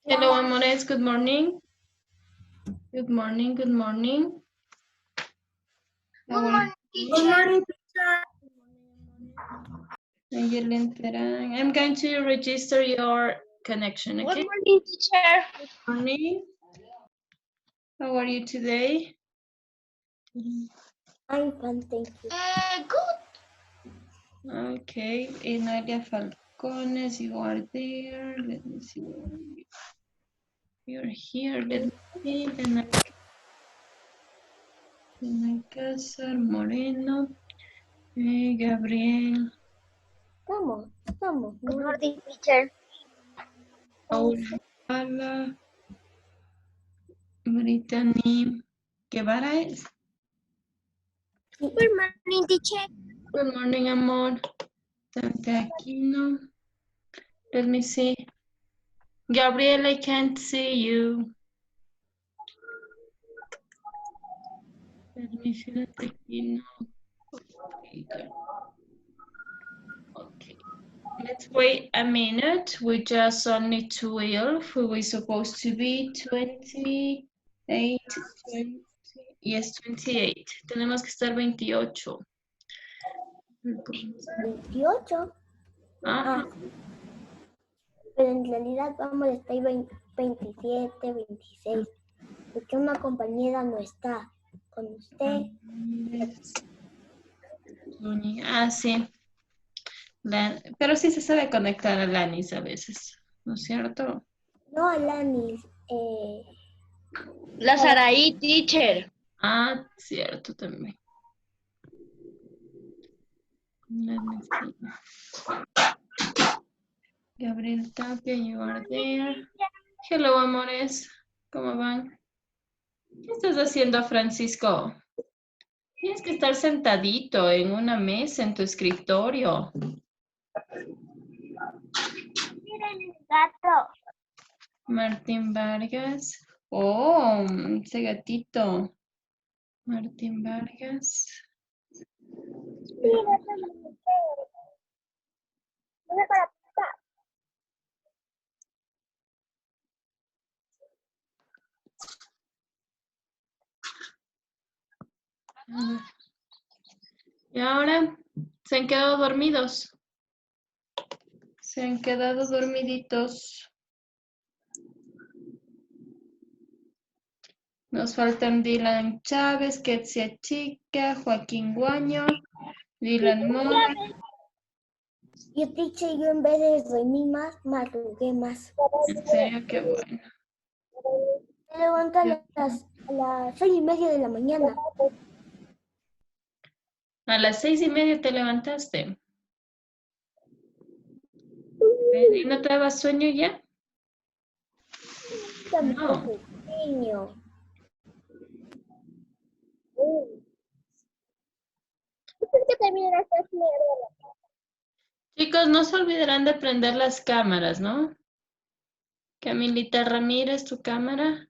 Hello, amores. Good morning. Good morning. Good morning. Good morning, teacher. I'm going to register your connection, okay? Good morning, teacher. Good morning. How are you today? I'm fine, thank you. Good. Okay, Inalia Falcones, you are there. Let me see. You're here. Let me see. Alcázar Moreno. Gabriel. Estamos. Good morning, teacher. Paula. Brittany. Guevara es. Good morning, teacher. Good morning, amor. Santa Aquino. Let me see. Gabriel, I can't see you. Let me see Santa Aquino. Okay, good. Okay. Let's wait a minute. We just only 12. We're supposed to be 28, 20. Yes, 28. Tenemos que estar 28. 28. Ajá. Pero en realidad vamos a estar 27, 26. Porque una compañera no está con usted. Ah, sí. Pero sí se sabe conectar a Lanis a veces, ¿no es cierto? No, Alanis. La Saraí, teacher. Ah, cierto también. Let me see. Gabriel Tapia, you are there. Hello, amores. ¿Cómo van? ¿Qué estás haciendo, Francisco? Tienes que estar sentadito en una mesa en tu escritorio. Miren el gato. Martín Vargas. Oh, ese gatito. Martín Vargas. Y ahora se han quedado dormidos. Se han quedado dormiditos. Nos faltan Dylan Chávez, Ketsia Chica, Joaquín Guaño, Dylan Mora. Yo, teacher, yo en vez de dormir más, madrugué más. En serio, qué bueno. Me levanto a las 6:30 de la mañana. A las 6:30 te levantaste. ¿Y no te daba sueño ya? No. Niño. Chicos, no se olvidarán de prender las cámaras, ¿no? Camilita Ramírez, tu cámara.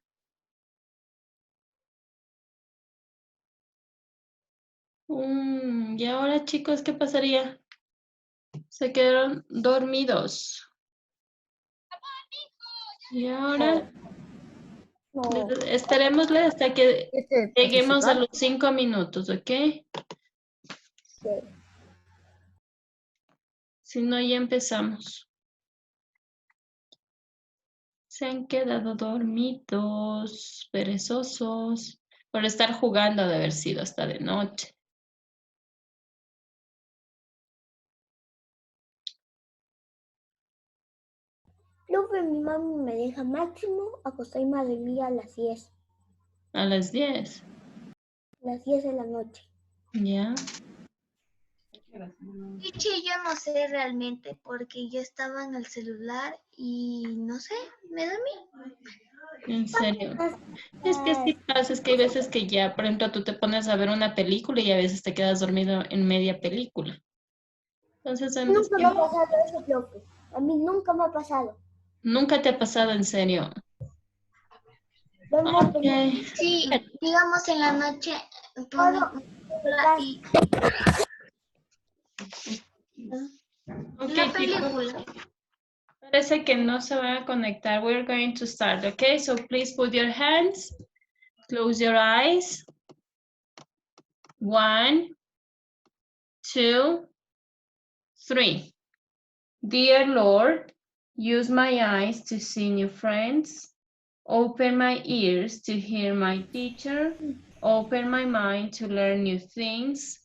Y ahora, chicos, ¿qué pasaría? Se quedaron dormidos. Y ahora No. esperémosle hasta que lleguemos a los 5 minutos, ¿ok? Sí. Si no, ya empezamos. Se han quedado dormidos, perezosos, por estar jugando de haber sido hasta de noche. Luego mi mami me deja máximo acostarme a dormir a las 10. A las 10. Las 10 de la noche. Ya. Teacher, yo no sé realmente porque yo estaba en el celular y no sé, me dormí. En serio. Es que sí pasa, es que hay veces que ya, por ejemplo, tú te pones a ver una película y a veces te quedas dormido en media película. Entonces, Nunca me ha pasado eso, profe. A mí nunca me ha pasado. nunca te ha pasado en serio. Vemos Ok. Sí, digamos en la noche pongo y Ok, la chicos. película. Para Parece que no se van a conectar. We're going to start, okay? So please put your hands, close your eyes. 1, 2, 3. Dear Lord, use my eyes to see new friends. Open my ears to hear my teacher. Open my mind to learn new things.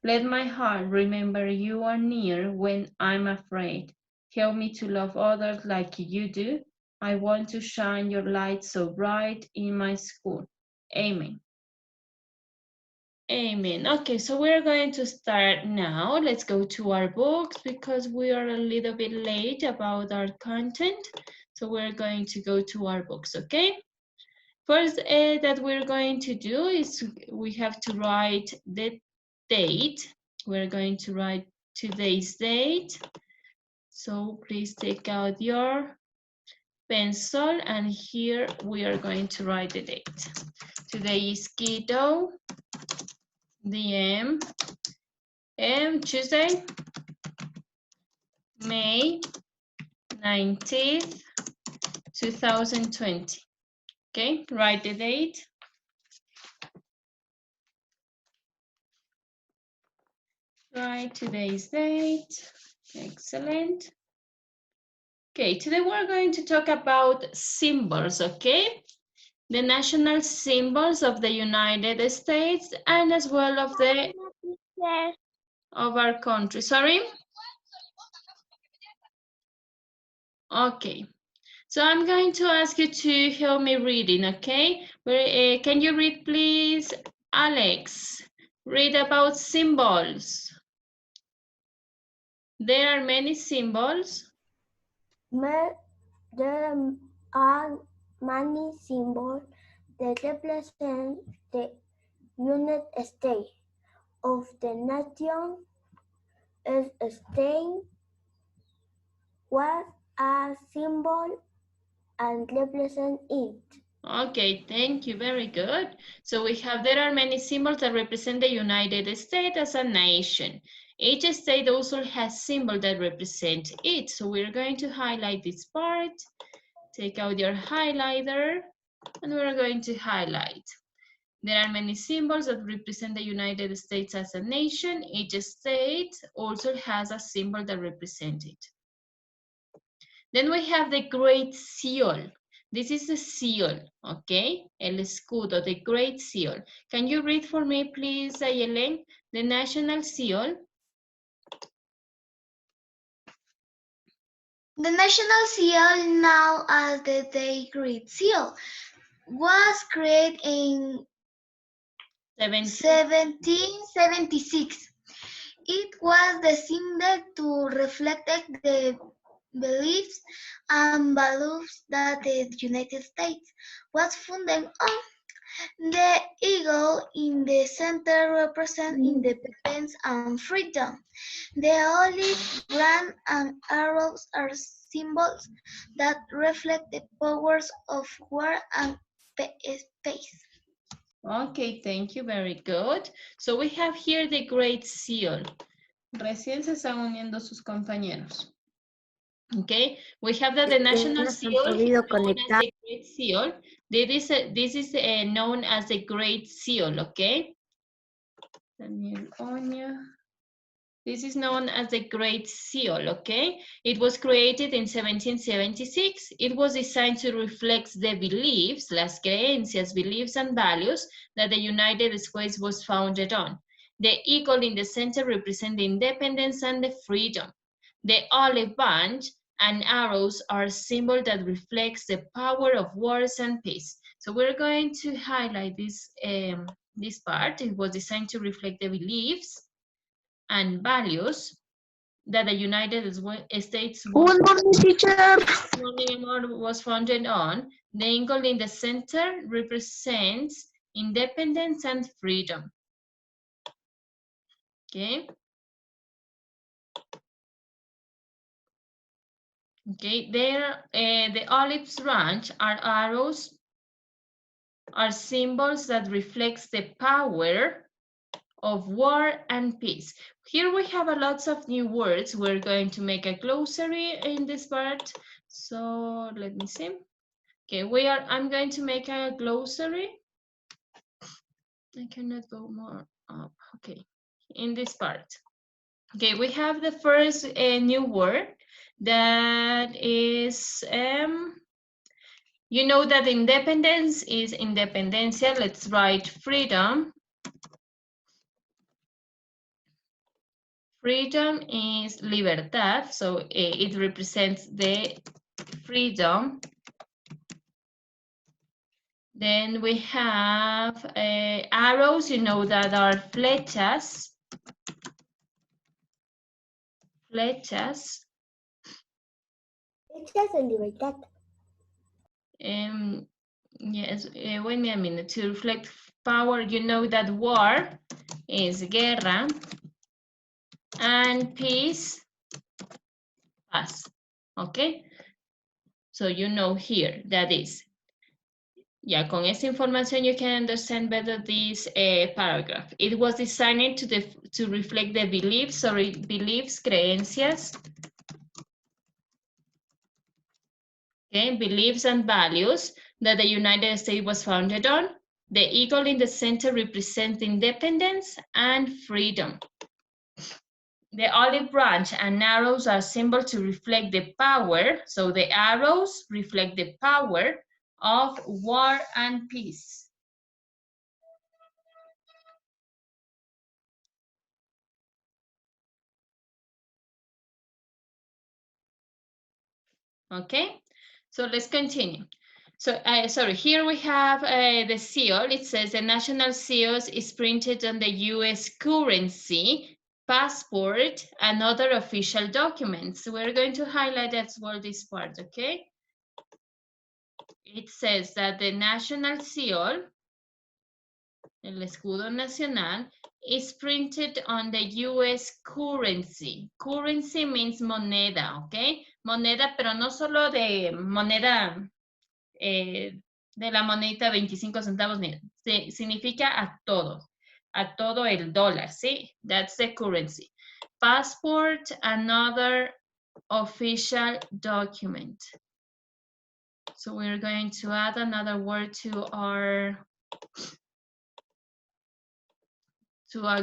Let my heart remember you are near when I'm afraid. Help me to love others like you do. I want to shine your light so bright in my school. Amen. Amen. Okay, so we're going to start now. Let's go to our books because we are a little bit late about our content. So we're going to go to our books, okay? First that we're going to do is we have to write the date. We're going to write today's date. So please take out your pencil and here we are going to write the date. Today is Keto, DM, Tuesday, May 19th, 2020. Okay, write the date. Write today's date. Excellent. Okay, today we're going to talk about symbols, okay? The national symbols of the United States and as well of the of our country. Sorry? Okay. So I'm going to ask you to help me reading, okay? Can you read, please? Alex, read about symbols. There are many symbols. There are many symbols that represent the United States of the nation. A state was a symbol and represent it. Okay, thank you, very good. So we have, there are many symbols that represent the United States as a nation. Each state also has symbols that represent it. So we're going to highlight this part. Take out your highlighter and we're going to highlight. There are many symbols that represent the United States as a nation. Each state also has a symbol that represents it. Then we have the Great Seal. This is the seal, okay? El escudo, the Great Seal. Can you read for me, please, Ayelen? The National Seal. The national seal, known as the Great Seal, was created in 1776. It was designed to reflect the beliefs and values that the United States was founded on. The eagle in the center represents independence and freedom. The olive branch and arrows are symbols that reflect the powers of war and peace. Okay, thank you, very good. So we have here the Great Seal. Recién se están uniendo sus compañeros. Okay, we have that the national seal known as the Great Seal. This is known as the Great Seal, okay? Daniel Oña. This is known as the Great Seal, okay? It was created in 1776. It was designed to reflect the beliefs, las creencias, beliefs and values that the United States was founded on. The eagle in the center represents the independence and the freedom. The olive branch and arrows are a symbol that reflects the power of wars and peace. So we're going to highlight this, this part. It was designed to reflect the beliefs and values that the United States was founded on. The eagle in the center represents independence and freedom. Okay. Okay, there the olive branch are arrows, are symbols that reflects the power of war and peace. Here we have a lots of new words. We're going to make a glossary in this part. So let me see. Okay, I'm going to make a glossary. I cannot go more up. Okay, in this part. Okay, we have the first new word that is, you know that independence is independencia. Let's write freedom. Freedom is libertad, so it represents the freedom. Then we have arrows, you know that are flechas. Flechas. Flechas en libertad. Yes, wait me a minute. To reflect power, you know that war is guerra and peace, paz. Okay? So you know here that is. Yeah, con esta información you can understand better this paragraph. It was designed to reflect the beliefs, creencias, okay, beliefs and values that the United States was founded on. The eagle in the center represents independence and freedom. The olive branch and arrows are symbols to reflect the power. So the arrows reflect the power of war and peace. Okay, so let's continue. So, sorry, here we have the seal. It says the national seal is printed on the US currency, passport, and other official documents. So we're going to highlight as well this part, okay? It says that the national seal, el escudo nacional, is printed on the US currency. Currency means moneda, okay? Moneda, pero no solo de moneda de la monedita 25 centavos, significa a todo el dólar, ¿sí? That's the currency. Passport, another official document. So we're going to add another word to our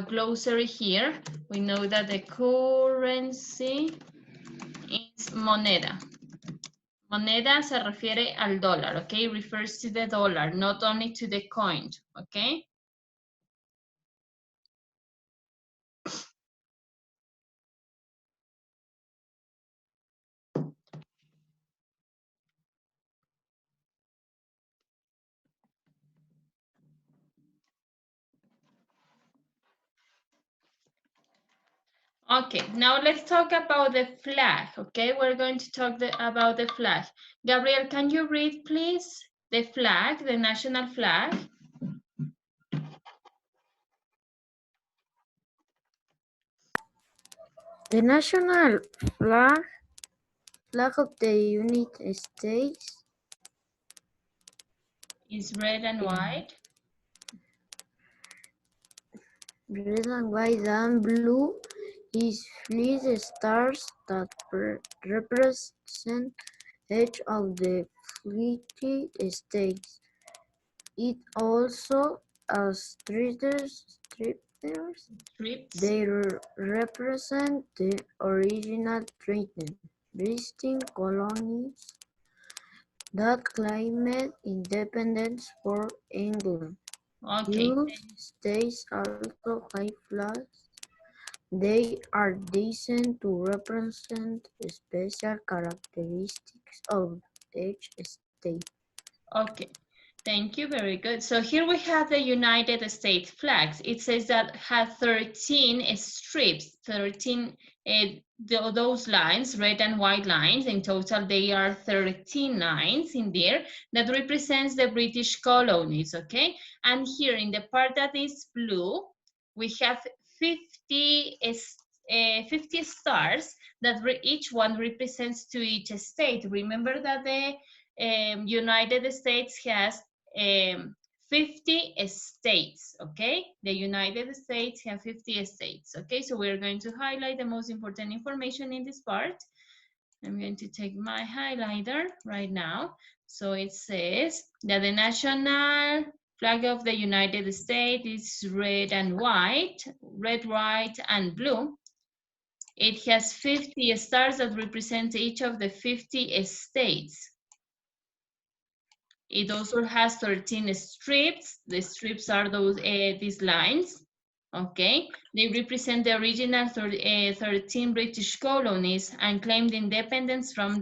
glossary here. We know that the currency is moneda. Moneda se refiere al dólar, okay? Refers to the dollar, not only to the coin, okay? Okay, now let's talk about the flag, okay? We're going to talk about the flag. Gabriel, can you read, please, the flag, the national flag? The national flag of the United States Is red and white. red and white and blue is fleet stars that represent each of the 50 states. It also has strips. They represent the original treaty visiting colonies that claimed independence for England. Okay. States also have flags. They are designed to represent special characteristics of each state. Okay, thank you, very good. So here we have the United States flags. It says that has 13 strips, 13, those lines, red and white lines. In total, they are 13 lines in there that represents the British colonies, okay? And here in the part that is blue, we have 50 stars that each one represents to each state. Remember that the United States has 50 states, okay? The United States have 50 states, okay? So we're going to highlight the most important information in this part. I'm going to take my highlighter right now. So it says that the national flag of the United States is red and white, red, white, and blue. It has 50 stars that represent each of the 50 states. It also has 13 strips. The strips are those these lines. Okay, they represent the original 13 British colonies and claimed independence from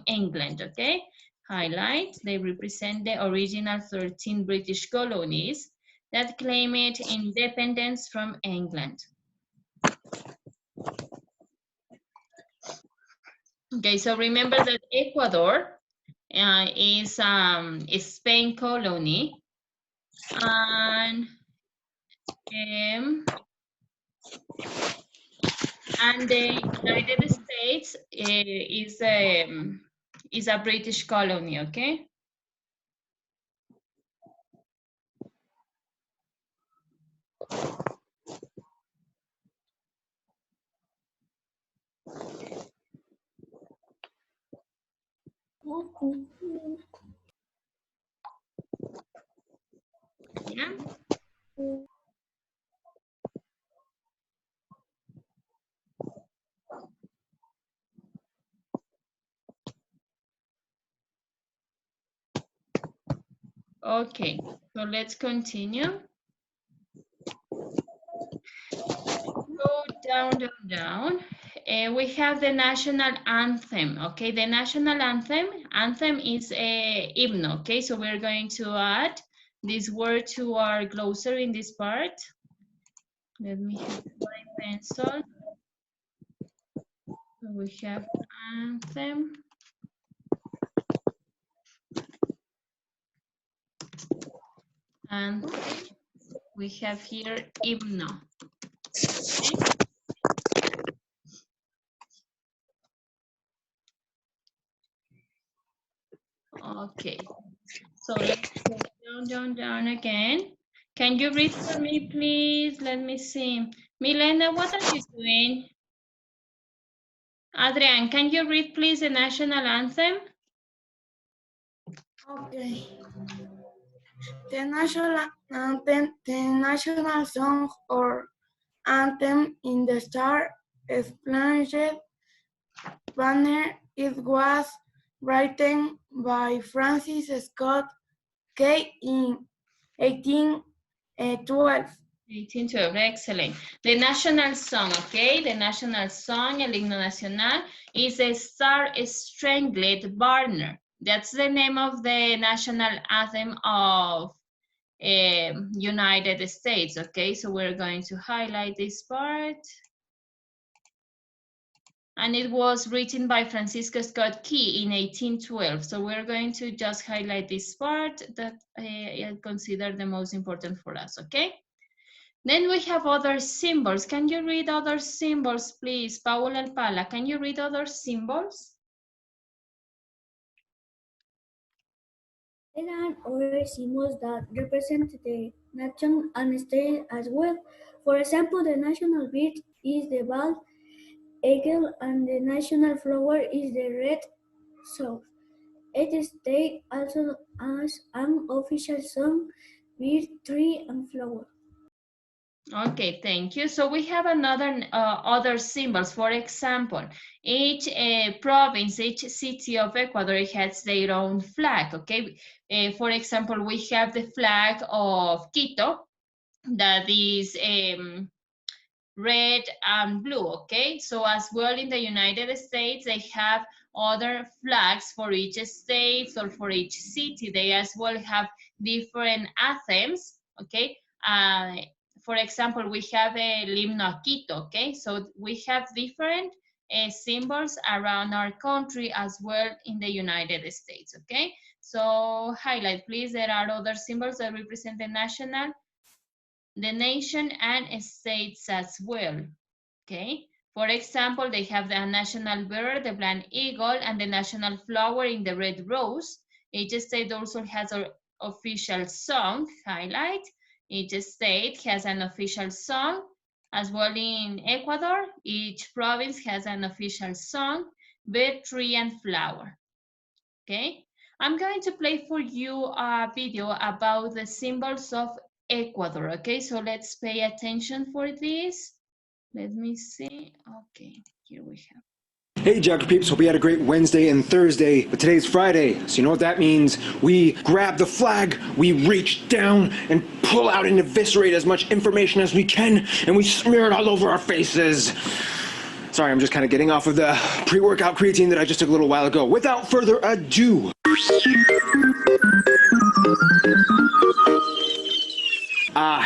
England. Okay, highlight. They represent the original 13 British colonies that claimed independence from England. Okay, so remember that Ecuador is a Spain colony, and the United States is a British colony. Okay. Yeah. Okay, so let's continue. Go down, down, down. We have the national anthem. Okay, the national anthem is a hymn. Okay, so we're going to add this word to our glossary in this part. Let me have my pencil. So we have anthem. And we have here hymno. Okay, so let's go down, down, down again. Can you read for me, please? Let me see. Milena, what are you doing? Adrian, can you read, please, the national anthem? Okay. The national song or anthem in the Star Spangled Banner. It was written by Francis Scott Key in 1812. 1812, excellent. The national song, okay? The national song, el himno nacional, is a Star Spangled Banner. That's the name of the national anthem of United States, okay? So we're going to highlight this part. And it was written by Francisco Scott Key in 1812. So we're going to just highlight this part that I consider the most important for us, okay? Then we have other symbols. Can you read other symbols, please? Paula Alpala, can you read other symbols? There are other symbols that represent the nation and state as well. For example, the national bird is the bald eagle and the national flower is the red rose. Each state also has an official song, bird, tree, and flower. Okay, thank you. So we have another other symbols. For example, each province, each city of Ecuador has their own flag. Okay, for example, we have the flag of Quito that is red and blue. Okay, so as well in the United States, they have other flags for each state or for each city. They as well have different anthems. Okay. For example, we have a himno Quito, okay? So we have different symbols around our country as well in the United States, okay? So highlight, please. There are other symbols that represent the nation and states as well, okay? For example, they have the national bird, the blind eagle, and the national flower in the red rose. Each state also has official song, highlight. Each state has an official song. As well in Ecuador, each province has an official song, bird, tree, and flower. Okay, I'm going to play for you a video about the symbols of Ecuador. Okay, so let's pay attention for this. Let me see. Okay, here we have. Hey Geography peeps, hope you had a great Wednesday and Thursday, but today's Friday, so you know what that means? We grab the flag, we reach down and pull out and eviscerate as much information as we can, and we smear it all over our faces. Sorry, I'm just kind of getting off of the pre-workout creatine that I just took a little while ago. Without further ado,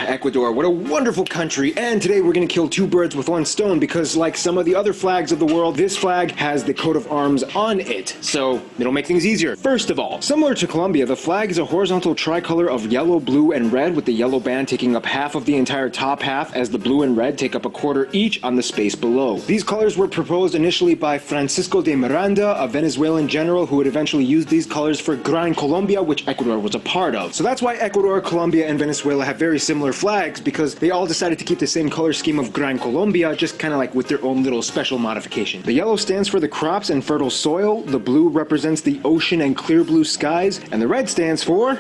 Ecuador, what a wonderful country. And today we're going to kill two birds with one stone because, like some of the other flags of the world, this flag has the coat of arms on it. So it'll make things easier. First of all, similar to Colombia, the flag is a horizontal tricolor of yellow, blue, and red, with the yellow band taking up half of the entire top half, as the blue and red take up a quarter each on the space below. These colors were proposed initially by Francisco de Miranda, a Venezuelan general who would eventually use these colors for Gran Colombia, which Ecuador was a part of. So that's why Ecuador, Colombia, and Venezuela have very similar flags, because they all decided to keep the same color scheme of Gran Colombia, just kind of like with their own little special modification. The yellow stands for the crops and fertile soil, the blue represents the ocean and clear blue skies, and the red stands for...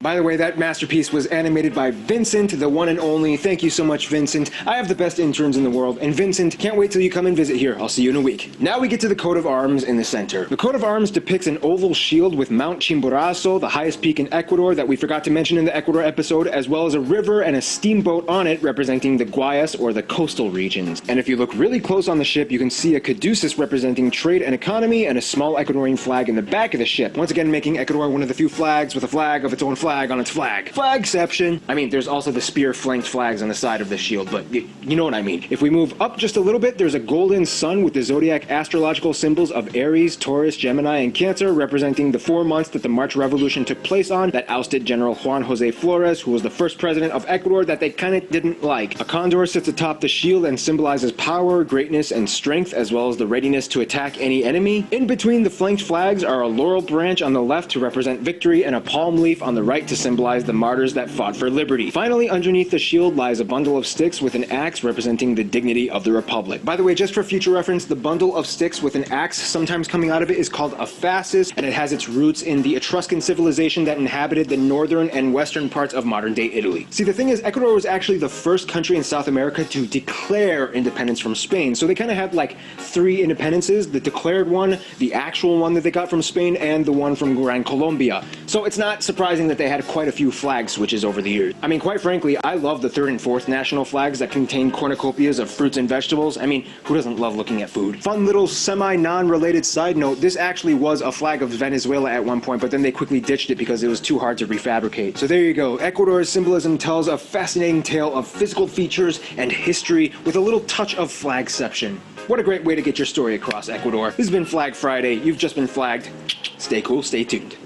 By the way, that masterpiece was animated by Vincent, the one and only. Thank you so much, Vincent. I have the best interns in the world, and Vincent, can't wait till you come and visit here. I'll see you in a week. Now we get to the coat of arms in the center. The coat of arms depicts an oval shield with Mount Chimborazo, the highest peak in Ecuador that we forgot to mention in the Ecuador episode, as well as a river and a steamboat on it representing the Guayas, or the coastal regions. And if you look really close on the ship, you can see a caduceus representing trade and economy, and a small Ecuadorian flag in the back of the ship, once again making Ecuador one of the few flags with a flag of its own flag on its flag. Flagception. I mean, there's also the spear flanked flags on the side of the shield, but you know what I mean. If we move up just a little bit, there's a golden sun with the zodiac astrological symbols of Aries, Taurus, Gemini, and Cancer, representing the 4 months that the March Revolution took place on, that ousted General Juan Jose Flores, who was the first president of Ecuador that they kind of didn't like. A condor sits atop the shield and symbolizes power, greatness, and strength, as well as the readiness to attack any enemy. In between the flanked flags are a laurel branch on the left to represent victory, and a palm leaf on the right to symbolize the martyrs that fought for liberty. Finally, underneath the shield lies a bundle of sticks with an axe representing the dignity of the republic. By the way, just for future reference, the bundle of sticks with an axe sometimes coming out of it is called a fasces, and it has its roots in the Etruscan civilization that inhabited the northern and western parts of modern-day Italy. See, the thing is, Ecuador was actually the first country in South America to declare independence from Spain, so they kind of had like 3 independences: the declared one, the actual one that they got from Spain, and the one from Gran Colombia. So it's not surprising that they had quite a few flag switches over the years. I mean, quite frankly, I love the 3rd and 4th national flags that contain cornucopias of fruits and vegetables. I mean, who doesn't love looking at food? Fun little semi-non-related side note, this actually was a flag of Venezuela at one point, but then they quickly ditched it because it was too hard to refabricate. So there you go. Ecuador's symbolism tells a fascinating tale of physical features and history with a little touch of flagception. What a great way to get your story across, Ecuador. This has been Flag Friday. You've just been flagged. Stay cool, stay tuned.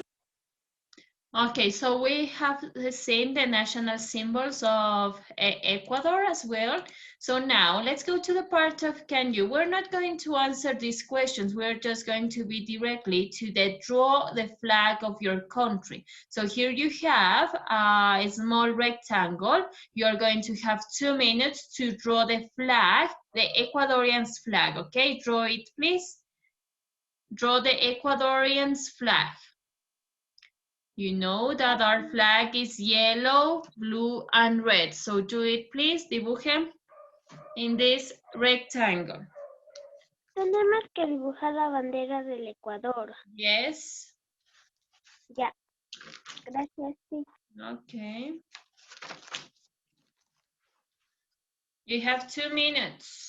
Okay, so we have seen the national symbols of Ecuador as well. So now let's go to the part of can you. We're not going to answer these questions. We're just going to be directly to the draw the flag of your country. So here you have a small rectangle. You're going to have 2 minutes to draw the flag, the Ecuadorian's flag. Okay, draw it please. Draw the Ecuadorian's flag. You know that our flag is yellow, blue, and red. So do it, please. Dibujen in this rectangle. Tenemos que dibujar la bandera del Ecuador. Yes. Ya. Gracias, sí. Okay. You have 2 minutes.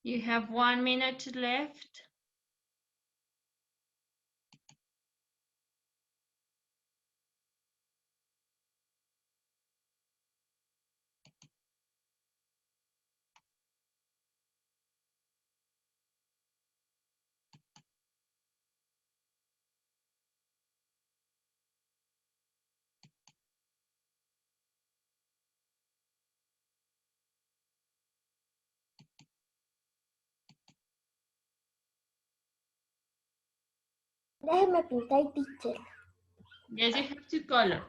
You have 1 minute left. Déjeme pintar, teacher. Yes, you have to color.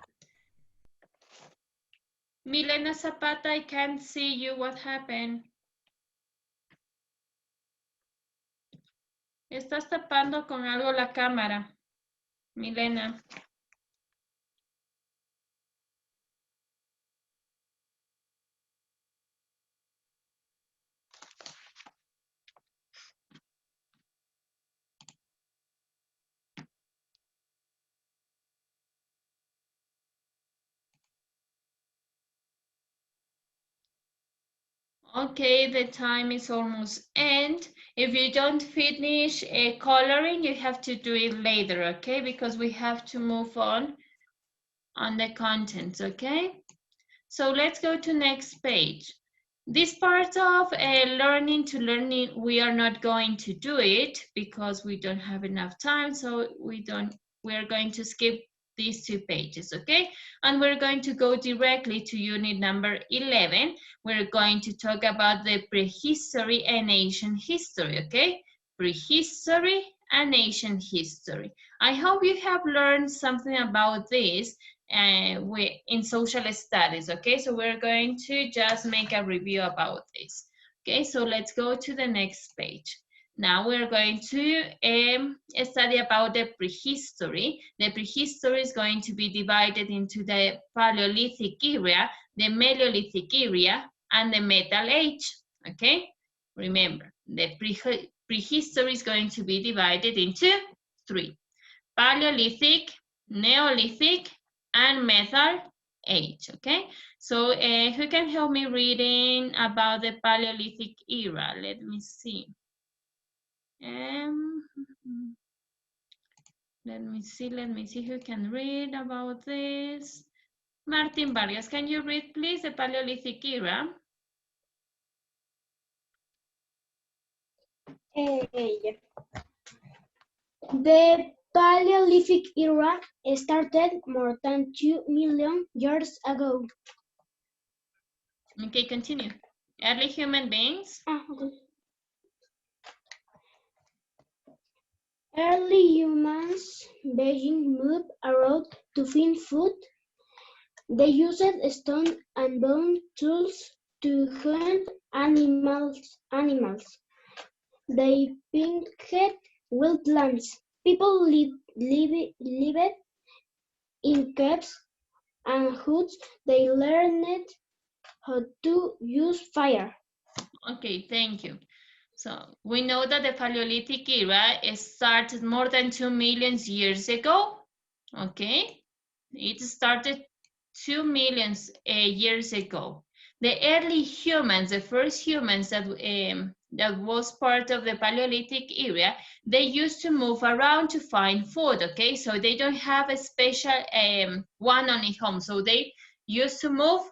Milena Zapata, I can't see you. What happened? Estás tapando con algo la cámara, Milena. Okay, the time is almost end. If you don't finish coloring, you have to do it later, okay? Because we have to move on the contents, okay? So let's go to next page. This part of learning to learning, we are not going to do it because we don't have enough time. So we're going to skip these 2 pages, okay? And we're going to go directly to unit number 11. We're going to talk about the prehistory and ancient history, okay? Prehistory and ancient history. I hope you have learned something about this in social studies, okay? So we're going to just make a review about this. Okay, so let's go to the next page. Now we're going to study about the prehistory. The prehistory is going to be divided into the Paleolithic era, the Mesolithic era, and the Metal Age, okay? Remember, the prehistory is going to be divided into 3. Paleolithic, Neolithic, and Metal Age, okay? So who can help me reading about the Paleolithic era? Let me see. Um, let me see who can read about this. Martin Vargas, can you read please the Paleolithic era? The Paleolithic era started more than 2 million years ago. Okay, continue. Early human beings. Okay. Early humans being moved around to find food. They used stone and bone tools to hunt animals. They picked wildlands. People lived in caves and huts. They learned how to use fire. Okay, thank you. So we know that the Paleolithic era started more than 2 million years ago. Okay, it started 2 million years ago. The early humans, the first humans that was part of the Paleolithic era, they used to move around to find food. Okay, so they don't have a special one only home. So they used to move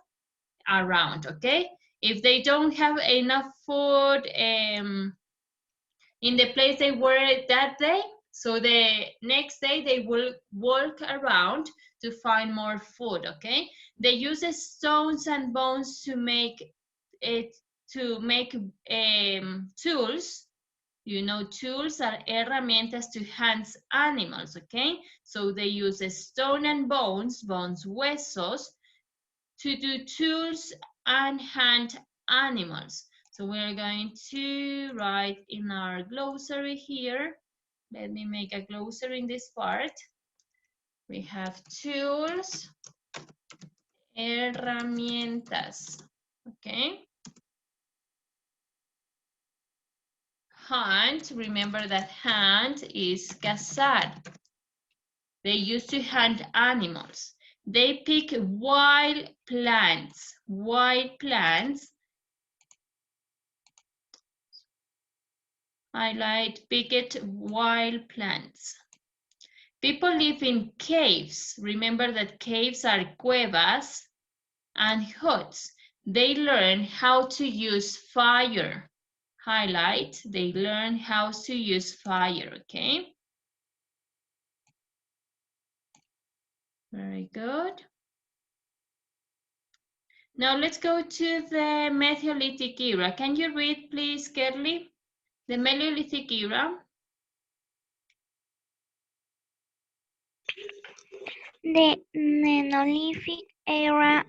around. Okay, if they don't have enough food in the place they were that day, so the next day they will walk around to find more food. Okay, they use stones and bones to make it tools. You know, tools are herramientas to hunt animals. Okay, so they use stone and bones huesos, to do tools and hunt animals. So we're going to write in our glossary here. Let me make a glossary in this part. We have tools, herramientas, okay? Hunt, remember that hunt is cazar. They used to hunt animals. They pick wild plants Highlight picket wild plants. People live in caves. Remember that caves are cuevas and huts. They learn how to use fire. Highlight, they learn how to use fire, okay? Very good. Now let's go to the Mesolithic era. Can you read, please, Kerly? The Mesolithic era. The Neolithic era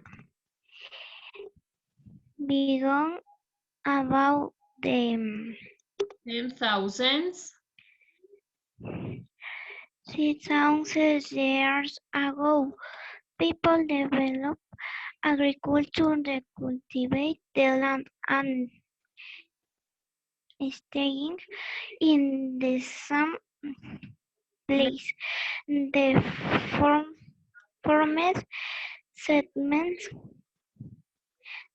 began about the 10,000s. 6,000 years ago. People developed agriculture to cultivate the land and staying in the same place. The formed settlements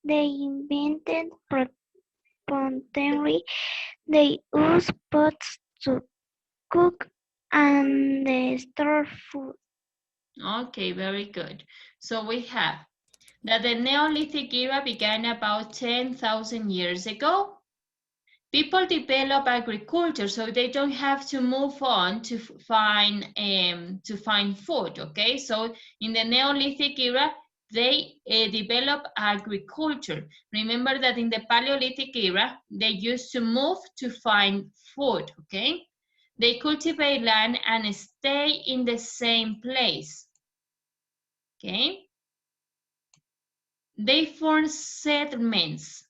they invented pottery. They used pots to cook and store food. Okay, very good. So we have that the Neolithic era began about 10,000 years ago. People develop agriculture, so they don't have to move on to find food. Okay, so in the Neolithic era, they develop agriculture. Remember that in the Paleolithic era, they used to move to find food. Okay, they cultivate land and stay in the same place. Okay, they form settlements.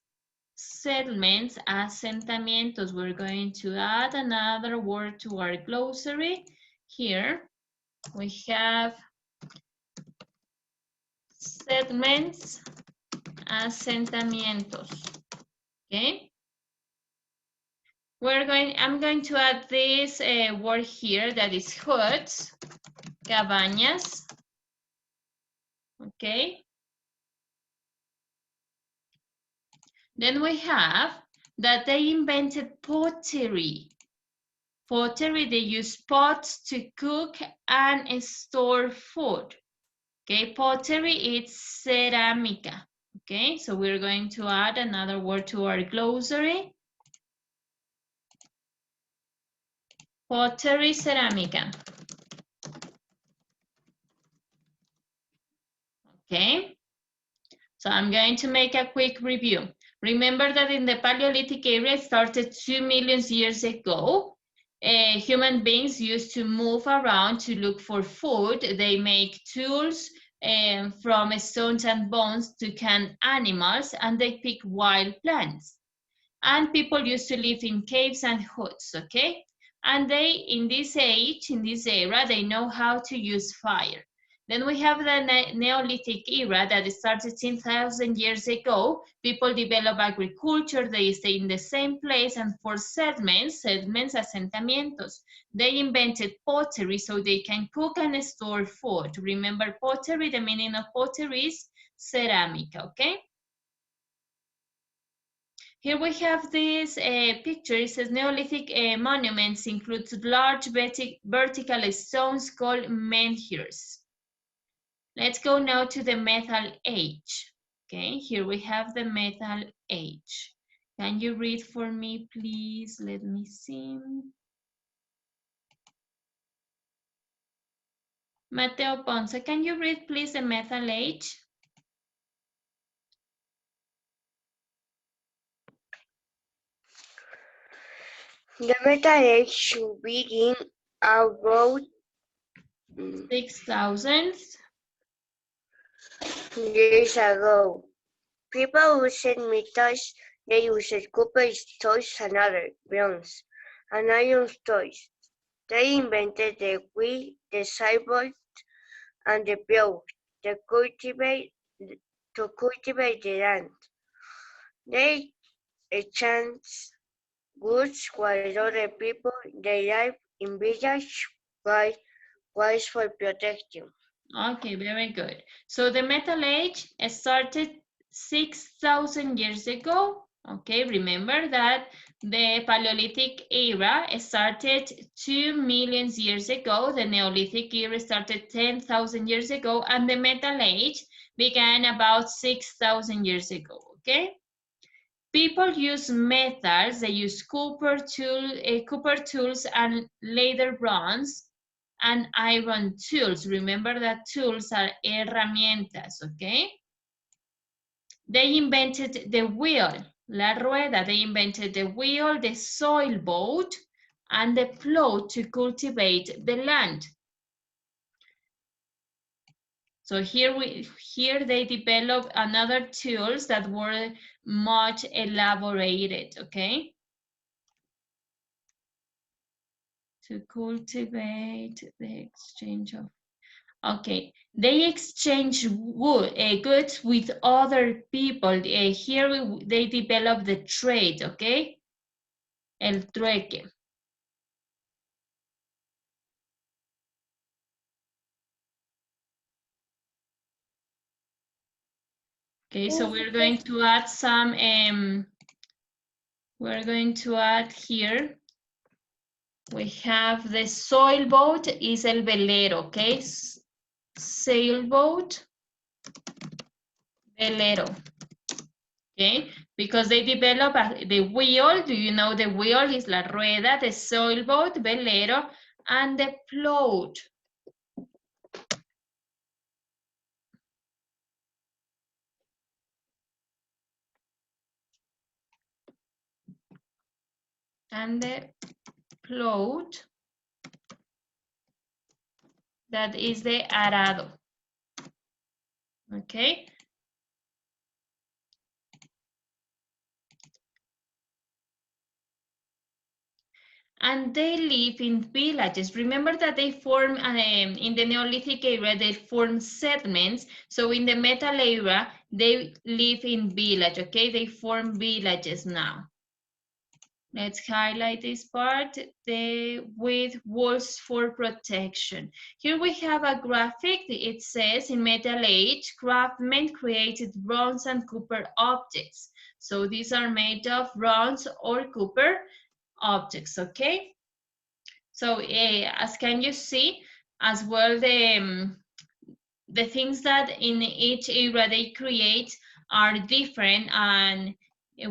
Settlements, asentamientos. We're going to add another word to our glossary. Here we have settlements, asentamientos. Okay. I'm going to add this word here that is huts, cabañas. Okay. Then we have that they invented pottery. Pottery, they use pots to cook and store food. Okay, pottery is cerámica. Okay, so we're going to add another word to our glossary. Pottery, cerámica. Okay, so I'm going to make a quick review. Remember that in the Paleolithic era, it started 2 million years ago. Human beings used to move around to look for food. They make tools from stones and bones to can animals, and they pick wild plants. And people used to live in caves and huts, okay? And they, in this age, in this era, they know how to use fire. Then we have the Neolithic era that started 10,000 years ago. People develop agriculture, they stay in the same place, and for settlements, asentamientos. They invented pottery so they can cook and store food. Remember pottery, the meaning of pottery is cerámica, okay? Here we have this picture. It says Neolithic monuments include large vertical stones called menhirs. Let's go now to the Metal Age. Okay, here we have the Metal Age. Can you read for me, please? Let me see. Mateo Ponce, can you read, please, the Metal Age? The Metal Age should begin about 6,000 years ago. People used metals, they used copper stones and other bronze and iron stones. They invented the wheel, the sailboat, and the plough to cultivate the land. They exchanged goods while other people they live in villages wise for protection. Okay, very good. So the Metal Age started 6,000 years ago. Okay, remember that the Paleolithic era started 2 million years ago, the Neolithic era started 10,000 years ago, and the Metal Age began about 6,000 years ago, okay? People use metals, they use copper tools and later bronze and iron tools. Remember that tools are herramientas, okay? They invented the wheel, la rueda. They invented the wheel, the soil boat, and the plow to cultivate the land. So here they developed another tools that were much elaborated, okay? To cultivate the exchange of. Okay, they exchange goods with other people. Here they develop the trade, okay? El trueque. Okay, so we're going to add some, we're going to add here, we have the soil boat is el velero, okay? Sailboat, velero, okay? Because they develop the wheel, do you know the wheel is la rueda, the soil boat, velero, and the plow. And the plow, that is the arado, okay? And they live in villages. Remember that they form, in the Neolithic era, they form settlements. So in the Metal era, they live in village, okay? They form villages now. Let's highlight this part, with walls for protection. Here we have a graphic. It says in Metal Age, craftsmen created bronze and copper objects. So these are made of bronze or copper objects, okay? So as can you see, as well, the things that in each era they create are different, and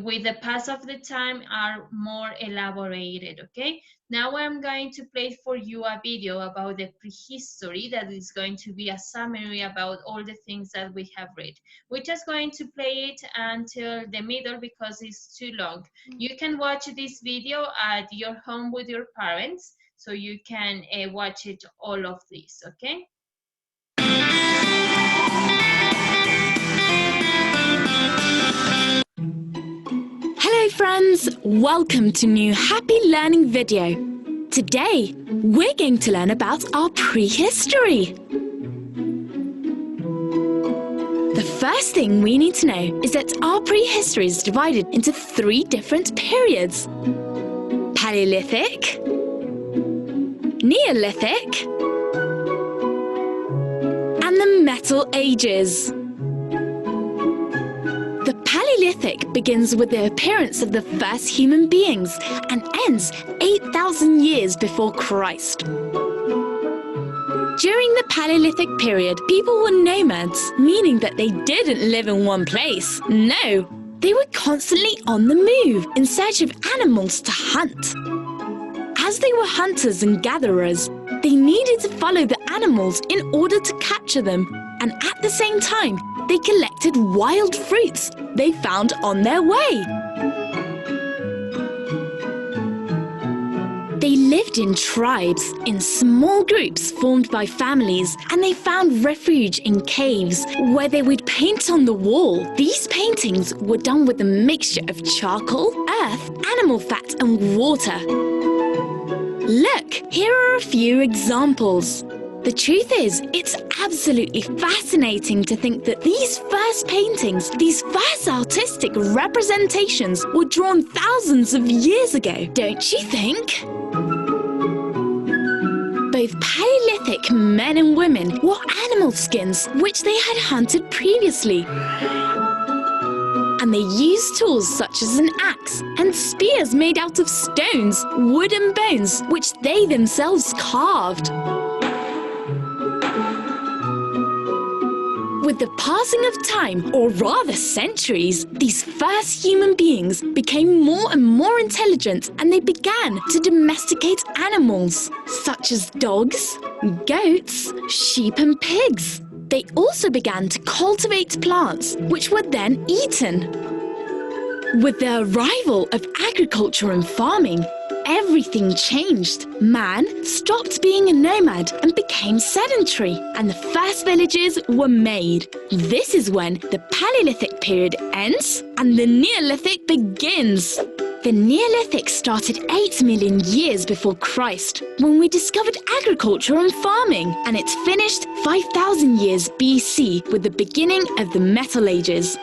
with the pass of the time are more elaborated, okay? Now I'm going to play for you a video about the prehistory that is going to be a summary about all the things that we have read. We're just going to play it until the middle because it's too long. You can watch this video at your home with your parents, so you can watch it all of this, okay? Hello friends, welcome to new Happy Learning video. Today, we're going to learn about our prehistory. The first thing we need to know is that our prehistory is divided into 3 different periods: Paleolithic, Neolithic, and the Metal Ages. The Paleolithic begins with the appearance of the first human beings and ends 8,000 years before Christ. During the Paleolithic period, people were nomads, meaning that they didn't live in one place. No, they were constantly on the move in search of animals to hunt. As they were hunters and gatherers, they needed to follow the animals in order to capture them, and at the same time, they collected wild fruits they found on their way. They lived in tribes, in small groups formed by families, and they found refuge in caves where they would paint on the wall. These paintings were done with a mixture of charcoal, earth, animal fat, and water. Look, here are a few examples. The truth is, it's absolutely fascinating to think that these first paintings, these first artistic representations, were drawn thousands of years ago, don't you think? Both Paleolithic men and women wore animal skins, which they had hunted previously. and they used tools such as an axe and spears made out of stones, wood and bones, which they themselves carved. With the passing of time, or rather centuries, these first human beings became more and more intelligent, and they began to domesticate animals, such as dogs, goats, sheep and pigs. They also began to cultivate plants, which were then eaten. With the arrival of agriculture and farming, everything changed. Man stopped being a nomad and became sedentary, and the first villages were made. This is when the Paleolithic period ends and the Neolithic begins. The Neolithic started 8 million years before Christ, when we discovered agriculture and farming, and it finished 5,000 years BC with the beginning of the Metal Ages.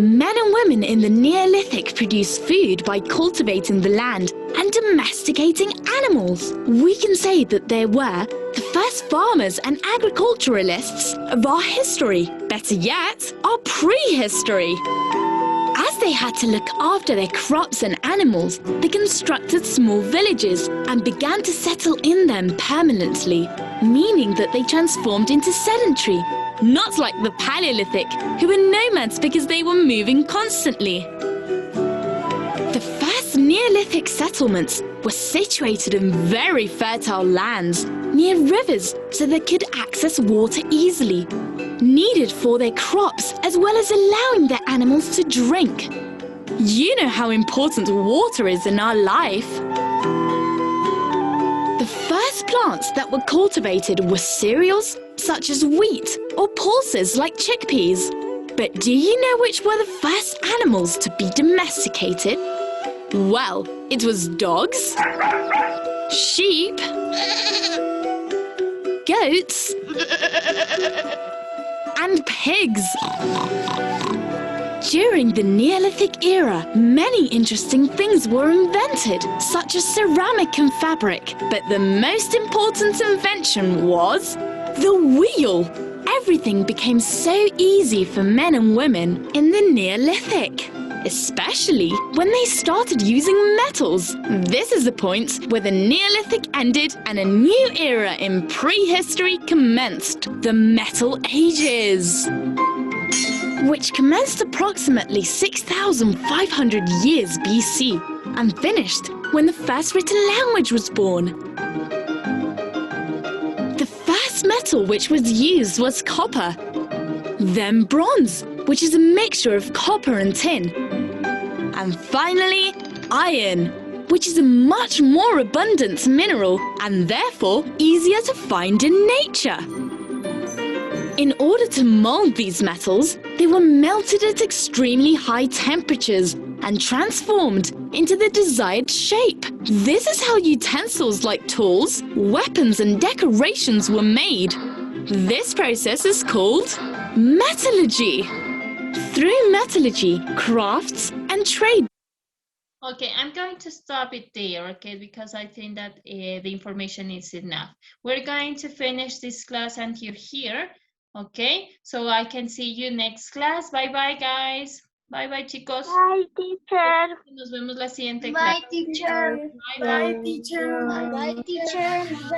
Men and women in the Neolithic produced food by cultivating the land and domesticating animals. We can say that they were the first farmers and agriculturalists of our history. Better yet, our prehistory. As they had to look after their crops and animals, they constructed small villages and began to settle in them permanently, meaning that they transformed into sedentary. Not like the Paleolithic, who were nomads because they were moving constantly. The first Neolithic settlements were situated in very fertile lands, near rivers, so they could access water easily, needed for their crops, as well as allowing their animals to drink. You know how important water is in our life. The first plants that were cultivated were cereals, such as wheat, or pulses like chickpeas. But do you know which were the first animals to be domesticated? Well, it was dogs, sheep, goats, and pigs. During the Neolithic era, many interesting things were invented, such as ceramic and fabric. But the most important invention was the wheel. Everything became so easy for men and women in the Neolithic, especially when they started using metals. This is the point where the Neolithic ended and a new era in prehistory commenced, the Metal Ages, which commenced approximately 6,500 years BC and finished when the first written language was born. The first metal which was used was copper, then bronze, which is a mixture of copper and tin, and finally iron, which is a much more abundant mineral and therefore easier to find in nature. In order to mold these metals, they were melted at extremely high temperatures and transformed into the desired shape. This is how utensils like tools, weapons and decorations were made. This process is called metallurgy. Through metallurgy, crafts and trade. Okay, I'm going to stop it there, okay, because I think that the information is enough. We're going to finish this class until here, okay? So I can see you next class. Bye-bye, guys. Bye-bye, chicos. Bye, teacher. Nos vemos la siguiente Bye, clase. teacher. Bye-bye. Bye, teacher. Bye, teacher.